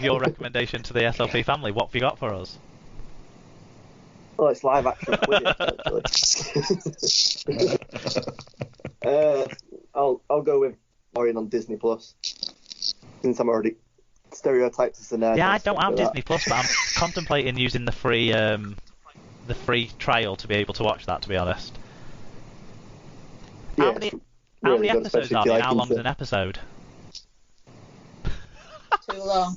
your recommendation to the SLP family. What have you got for us? Oh, it's live action Quidditch, actually. I'll go with Orion on Disney Plus, since I'm already stereotyped as a nerd. Yeah, I don't have Disney Plus, but I'm contemplating using the free trial to be able to watch that. To be honest. Yeah, How many episodes are there? How long is an episode? Too long.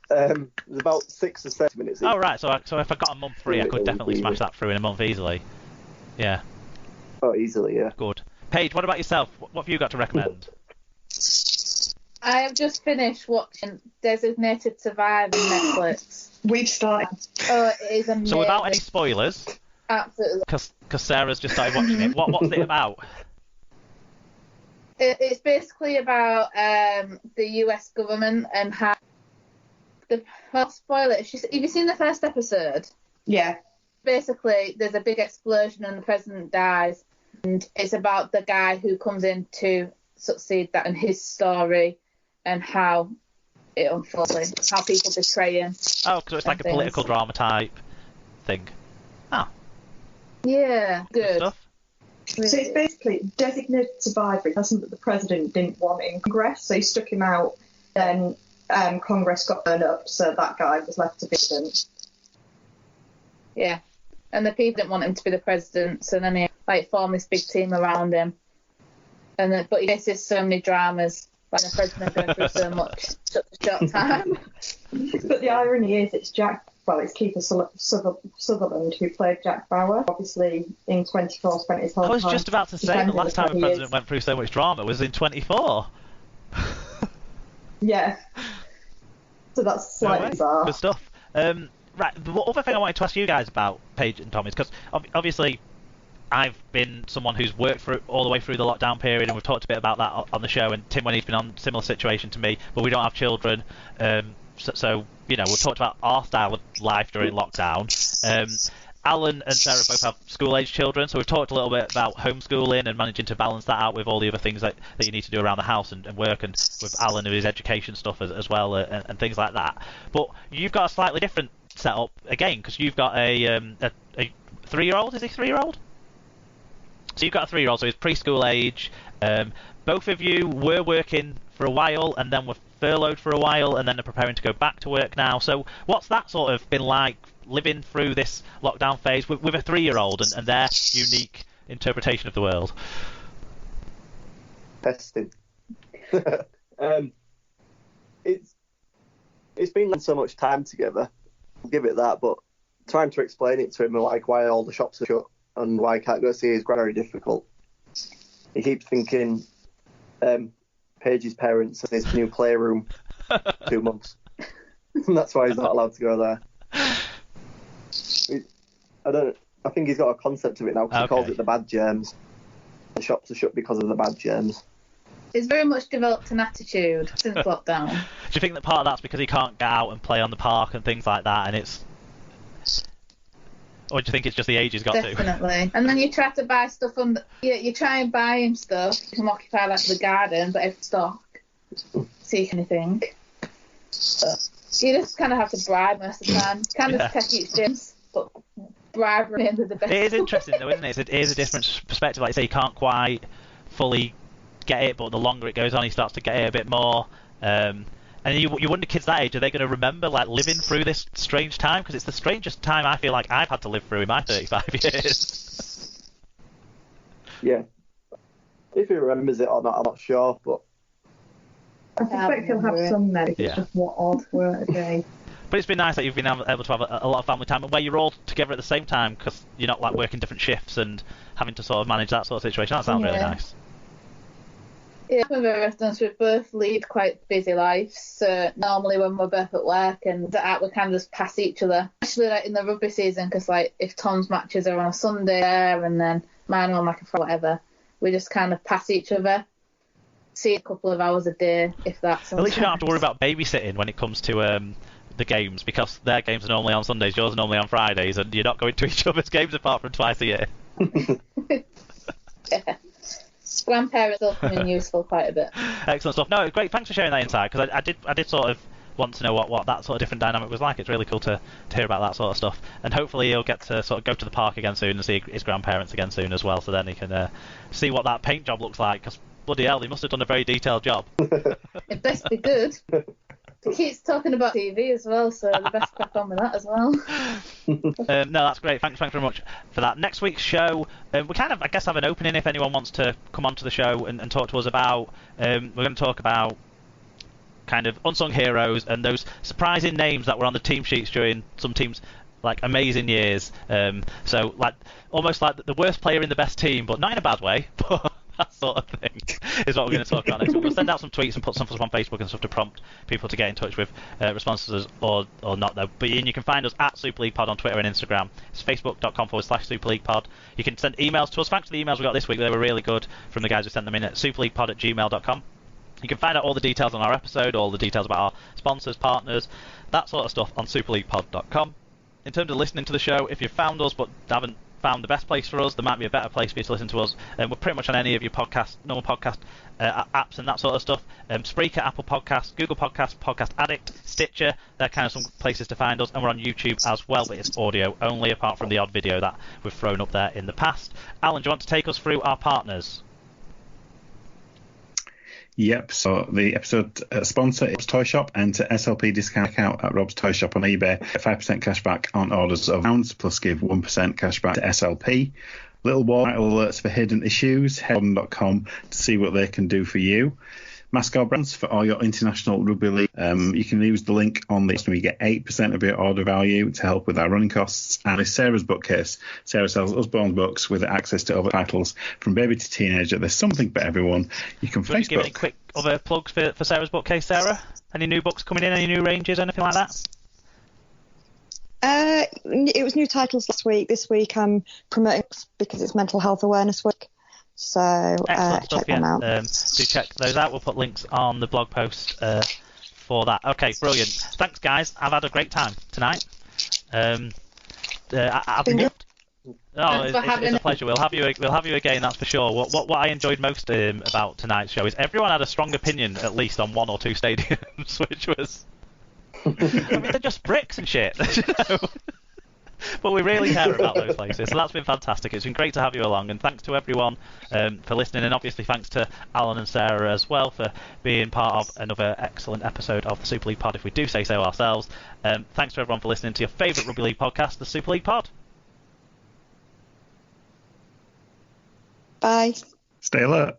There's about 6 or 7 minutes. Oh right, so if I got a month free, I could definitely smash that through in a month easily. Yeah. Oh, easily, yeah. Good. Paige, what about yourself? What have you got to recommend? I have just finished watching Designated Survivor on Netflix. We've started. Oh, it is amazing. So without any spoilers, absolutely, because Sarah's just started watching it. What's it about? It's basically about the US government and how well, spoil it. Have you seen the first episode? Yeah. Basically, there's a big explosion and the president dies, and it's about the guy who comes in to succeed that and his story and how it unfolds, how people betray him. Oh, because it's like a political drama type thing. Oh. Yeah, good. Stuff. So it's basically Designated Survivor. It wasn't that the president didn't want it in Congress, so he stuck him out. Then Congress got burned up, so that guy was left to president. Yeah, and the people didn't want him to be the president, so then he formed this big team around him. But he faces so many dramas by the president going through so much such a short time. But the irony is, it's Kiefer Sutherland who played Jack Bauer. Obviously, in 24 spent his whole time. I was just about to say the last time a president went through so much drama was in 24. Yeah. So that's slightly bizarre. Good stuff. Right, the other thing I wanted to ask you guys about, Paige and Tom, is because obviously I've been someone who's worked through all the way through the lockdown period, and we've talked a bit about that on the show. And Tim, when he's been on a similar situation to me, but we don't have children, so you know, we've talked about our style of life during lockdown. Alan and Sarah both have school-age children, so we've talked a little bit about homeschooling and managing to balance that out with all the other things that you need to do around the house and work, and with Alan and his education stuff as well, and things like that. But you've got a slightly different setup again, because you've got a 3-year-old. Is he 3-year-old? So you've got a 3-year-old, so he's preschool age. Both of you were working for a while, and then were furloughed for a while, and then are preparing to go back to work now. So what's that sort of been like, living through this lockdown phase with a 3-year-old and their unique interpretation of the world? Testing. It's been so much time together. I'll give it that, but trying to explain it to him, like why all the shops are shut and why I can't go see is very difficult. He keeps thinking Paige's parents have this new playroom 2 months. And that's why he's not allowed to go there. I think he's got a concept of it now because he calls it the bad germs. The shops are shut because of the bad germs. He's very much developed an attitude since lockdown. Do you think that part of that's because he can't get out and play on the park and things like that, or do you think it's just the age he's got to? Definitely. And then you try to buy stuff you try and buy him stuff to occupy like the garden, but it's stock. See anything. But you just kind of have to bribe most of the time. You can just take each gyms, but bribery is the best. It is interesting though, isn't it? It is a different perspective. Like you say, you can't quite fully get it, but the longer it goes on, he starts to get it a bit more. And you wonder, kids that age, are they going to remember like living through this strange time? Because it's the strangest time I feel like I've had to live through in my 35 years. Yeah. If he remembers it or not, I'm not sure, but I suspect he'll have some memories. It's just what odd were a day. But it's been nice that you've been able to have a lot of family time, and where you're all together at the same time, because you're not like working different shifts and having to sort of manage that sort of situation. That sounds really nice. Yeah, with residents, we both lead quite busy lives, so normally when we're both at work and we kind of just pass each other, especially like in the rugby season, because like if Tom's matches are on a Sunday and then mine are on like a Friday, whatever, we just kind of pass each other, see a couple of hours a day, if that's. At least you don't have to worry about babysitting when it comes to the games, because their games are normally on Sundays, yours are normally on Fridays, and you're not going to each other's games apart from twice a year. Yeah. Grandparents still coming useful quite a bit. Excellent stuff. No, great. Thanks for sharing that insight, because I did sort of want to know what that sort of different dynamic was like. It's really cool to hear about that sort of stuff, and hopefully he'll get to sort of go to the park again soon and see his grandparents again soon as well, so then he can see what that paint job looks like, because bloody hell, he must have done a very detailed job. It best be good. He keeps talking about TV as well, so the best crack on with that as well. No, that's great. Thanks very much for that. Next week's show, we kind of, I guess, have an opening if anyone wants to come onto the show and talk to us about. We're going to talk about kind of unsung heroes and those surprising names that were on the team sheets during some teams' like amazing years. So like almost like the worst player in the best team, but not in a bad way. But that sort of thing is what we're going to talk about next week. We'll send out some tweets and put some stuff on Facebook and stuff to prompt people to get in touch with responses or not though. But you can find us at Super League Pod on Twitter and Instagram. It's facebook.com/Super League Pod. You can send emails to us. Thanks for the emails we got this week. They were really good from the guys who sent them in at superleaguepod@gmail.com. You can find out all the details on our episode, all the details about our sponsors, partners, that sort of stuff on superleaguepod.com. In terms of listening to the show, if you've found us but haven't found the best place for us, there might be a better place for you to listen to us. We're pretty much on any of your normal podcast apps and that sort of stuff. Spreaker, Apple Podcasts, Google Podcasts, Podcast Addict, Stitcher, they're kind of some places to find us. And we're on YouTube as well, but it's audio only, apart from the odd video that we've thrown up there in the past. Alan, do you want to take us through our partners? Yep, so the episode sponsor is Toy Shop. Enter SLP discount account at Rob's Toy Shop on eBay. Get 5% cash back on orders of pounds, plus give 1% cash back to SLP. Little warning alerts for hidden issues. Head on .com to see what they can do for you. Mascot Brands for all your international rugby league. You can use the link on the you get 8% of your order value to help with our running costs. And it's Sarah's bookcase. Sarah sells Usborne books with access to other titles from baby to teenager. There's something for everyone. You can Facebook. Give any quick other plugs for Sarah's bookcase, Sarah? Any new books coming in? Any new ranges? Anything like that? It was new titles last week. This week I'm promoting because it's Mental Health Awareness Week. So check them out. Do check those out. We'll put links on the blog post for that. Okay, brilliant. Thanks, guys. I've had a great time tonight. I've been good. Oh, it's a pleasure. We'll have you again. That's for sure. What I enjoyed most about tonight's show is everyone had a strong opinion, at least on one or two stadiums, which was. I mean, they're just bricks and shit. You know? But we really care about those places, so that's been fantastic. It's been great to have you along, and thanks to everyone for listening, and obviously thanks to Alan and Sarah as well for being part of another excellent episode of the Super League Pod, if we do say so ourselves. Thanks to everyone for listening to your favourite rugby league podcast, the Super League Pod. Bye. Stay alert.